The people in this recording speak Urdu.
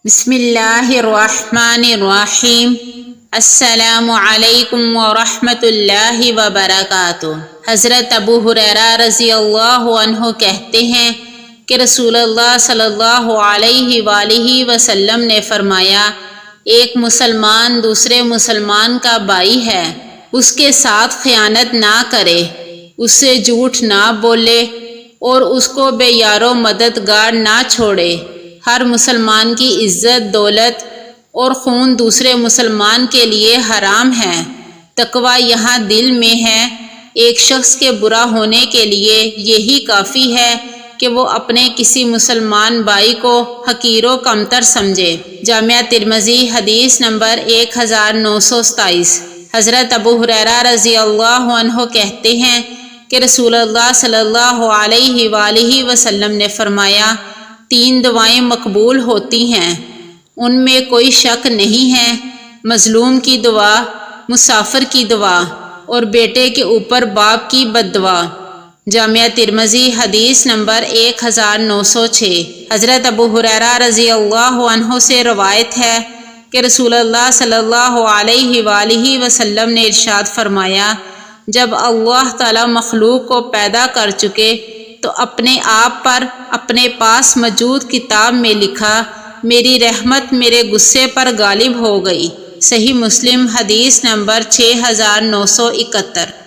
بسم اللہ الرحمن الرحیم۔ السلام علیکم ورحمۃ اللہ وبرکاتہ۔ حضرت ابو ہریرہ رضی اللہ عنہ کہتے ہیں کہ رسول اللہ صلی اللہ علیہ وآلہ وسلم نے فرمایا، ایک مسلمان دوسرے مسلمان کا بھائی ہے، اس کے ساتھ خیانت نہ کرے، اس سے جھوٹ نہ بولے اور اس کو بے یار و مددگار نہ چھوڑے۔ ہر مسلمان کی عزت، دولت اور خون دوسرے مسلمان کے لیے حرام ہے۔ تقویٰ یہاں دل میں ہے۔ ایک شخص کے برا ہونے کے لیے یہی کافی ہے کہ وہ اپنے کسی مسلمان بھائی کو حقیر و کمتر سمجھے۔ جامعہ ترمذی حدیث نمبر 1927۔ حضرت ابو ہریرہ رضی اللہ عنہ کہتے ہیں کہ رسول اللہ صلی اللہ علیہ وآلہ وسلم نے فرمایا، 3 دعائیں مقبول ہوتی ہیں، ان میں کوئی شک نہیں ہے: مظلوم کی دعا، مسافر کی دعا اور بیٹے کے اوپر باپ کی بد دعا۔ جامعہ ترمذی حدیث نمبر 1906۔ حضرت ابو ہریرہ رضی اللہ عنہ سے روایت ہے کہ رسول اللہ صلی اللہ علیہ وآلہ وسلم نے ارشاد فرمایا، جب اللہ تعالی مخلوق کو پیدا کر چکے تو اپنے آپ پر اپنے پاس موجود کتاب میں لکھا، میری رحمت میرے غصے پر غالب ہو گئی۔ صحیح مسلم حدیث نمبر 6971۔